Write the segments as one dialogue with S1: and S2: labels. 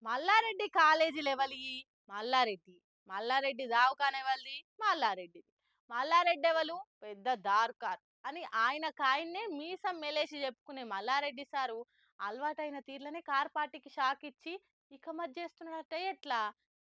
S1: Mallareddy college లెవెల్యి Mallareddy. Mallareddy దావకాన్ ఎవరిది? మల్లారెడ్డిది. మల్లారెడ్డి ఎవలు? పెద్ద దార్కార్ అని ఆయనకాయన్నే మీసం మెలేసి చెప్పుకునే మల్లారెడ్డి సారు అలవాటైన తీర్లనే కార్ పార్టీకి షాక్ ఇచ్చి ఇక మధ్య చేస్తున్నాడట ఎట్లా?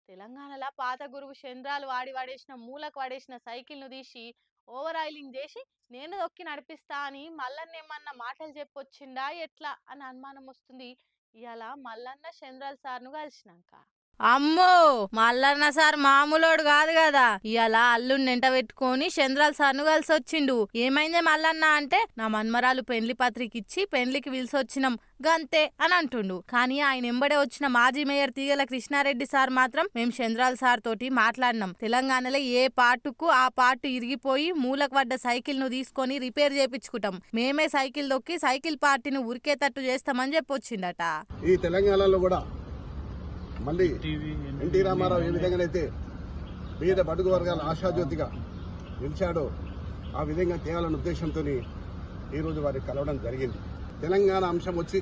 S1: తెలంగాణలో పాత గురువు చంద్రాలు వాడి వాడేసిన మూలకు వాడేసిన సైకిల్ను తీసి ఓవర్ ఆయిలింగ్ చేసి నేను దొక్కి నడిపిస్తా అని మల్లన్నేమన్నా మాటలు చెప్పొచ్చిండా ఎట్లా అని అనుమానం వస్తుంది. ఇయాల మల్లన్న చంద్రాల్ సార్ను కలిసినాక. అమ్మో మల్లన్న సార్ మామూలోడు కాదు కదా. ఇయాల అల్లుని ఎంట పెట్టుకొని చంద్రాల్ సార్ను కలిసి వచ్చిండు. ఏమైందే మల్లన్న అంటే నా మన్మరాలు పెండ్లి పత్రిక ఇచ్చి పెండ్లికి పిలిచొచ్చినాం గంతే అని అంటుండు. కానీ ఆయన ఎంబడే వచ్చిన మాజీ మేయర్ తీగల కృష్ణారెడ్డి సార్ మాత్రం మేము చంద్రాల్ సార్ తోటి మాట్లాడినాం. తెలంగాణలో ఏ పార్టుకు ఆ పార్టు ఇరిగిపోయి మూలకు పడ్డ సైకిల్ ను తీసుకొని రిపేర్ చేపించుకుంటాం. మేమే సైకిల్ దొక్కి సైకిల్ పార్టీని ఉరికేటట్టు చేస్తామని చెప్పొచ్చిండట.
S2: ఈ తెలంగాణలో కూడా మళ్ళీ ఎన్టీ రామారావు ఏ విధంగానైతే పేద బడుగు వర్గాల ఆశాజ్యోతిగా నిలిచాడో ఆ విధంగా చేయాలన్న ఉద్దేశంతో ఈరోజు వారికి కలవడం జరిగింది. తెలంగాణ అంశం వచ్చి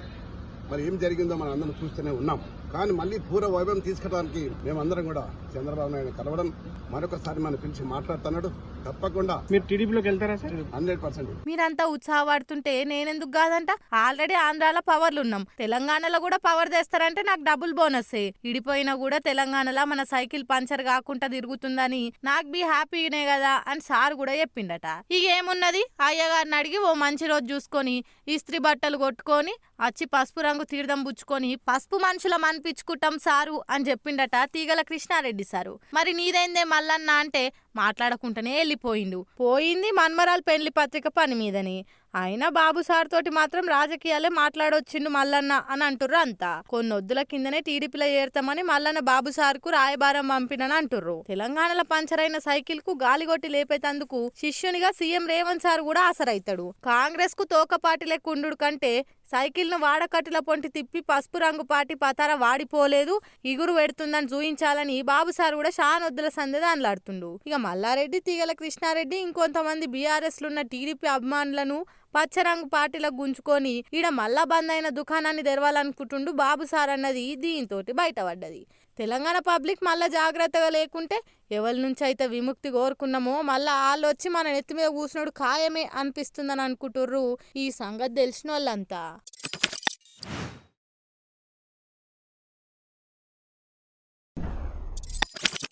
S2: మరి ఏం జరిగిందో మనం అందరం చూస్తూనే ఉన్నాం. కానీ మళ్ళీ పూర్వ వైభవం తీసుకురావడానికి మేమందరం కూడా చంద్రబాబు నాయుడు కలవడం మరొకసారి మనం పిలిచి మాట్లాడుతున్నాడు. తప్పకుండా
S3: మీరు టీడీపీలోకి వెళ్తారా సార్?
S2: 100%.
S1: మీరంతా ఉత్సాహపడుతుంటే నేనెందుకు కాదంట. ఆల్రెడీ ఆంధ్రాలో పవర్లు ఉన్నాం, తెలంగాణలో కూడా పవర్ తెస్తారంటే నాకు డబుల్ బోనస్సే. ఇడిపోయినా కూడా తెలంగాణలో మన సైకిల్ పంచర్ కాకుండా తిరుగుతుందని నాకు బి హ్యాపీనే కదా అని సార్ కూడా చెప్పిండట. ఇక ఏమున్నది, అయ్యగారిని అడిగి ఓ మంచి రోజు చూసుకొని ఇస్త్రీ బట్టలు కొట్టుకొని వచ్చి పసుపు రంగు తీర్థం పుచ్చుకొని పసుపు మనుషులం అనిపించుకుంటాం సారు అని చెప్పిండట తీగల కృష్ణారెడ్డి సారు. మరి నీదేందే మల్లన్న అంటే మాట్లాడకుండానే వెళ్ళిపోయిండు. పోయింది మన్మరాల్ పెండ్లి పత్రిక పని మీదని. అయినా బాబు సార్ తోటి మాత్రం రాజకీయాలే మాట్లాడొచ్చిండు మల్లన్న అని అంటుర్రు అంతా. కొన్నొద్దుల కిందనే టీడీపీలో చేరుతామని మల్లన్న బాబు సార్ కు రాయబారం పంపినని అంటుర్రు. తెలంగాణలో పంచరైన సైకిల్ కు గాలిగొట్టి లేపేతందుకు శిష్యునిగా సీఎం రేవంత్ సార్ కూడా ఆసరైతాడు. కాంగ్రెస్ కు తోకపాటి లెక్కుండు కంటే సైకిల్ ను వాడకట్టుల పొంటి తిప్పి పసుపు రంగు పాటి పతార వాడిపోలేదు, ఇగురు పెడుతుందని చూయించాలని బాబు సార్ కూడా షానొద్దుల సందేది అనలాడుతుండు. ఇక మల్లారెడ్డి, తీగల కృష్ణారెడ్డి ఇంకొంతమంది బీఆర్ఎస్లున్న టీడీపీ అభిమానులను పచ్చరంగు పార్టీలకు గుంజుకొని ఈడ మళ్ళా బంద్ అయిన దుకాణాన్ని తెరవాలనుకుంటుండు బాబు సార్ అన్నది దీంతో బయటపడ్డది. తెలంగాణ పబ్లిక్ మళ్ళా జాగ్రత్తగా లేకుంటే ఎవరి నుంచి అయితే విముక్తి కోరుకున్నామో మళ్ళా వాళ్ళు వచ్చి మన నెత్తి మీద కూర్చున్నాడు ఖాయమే అనిపిస్తుందని అనుకుంటుర్రు ఈ సంగతి తెలిసిన వాళ్ళంతా.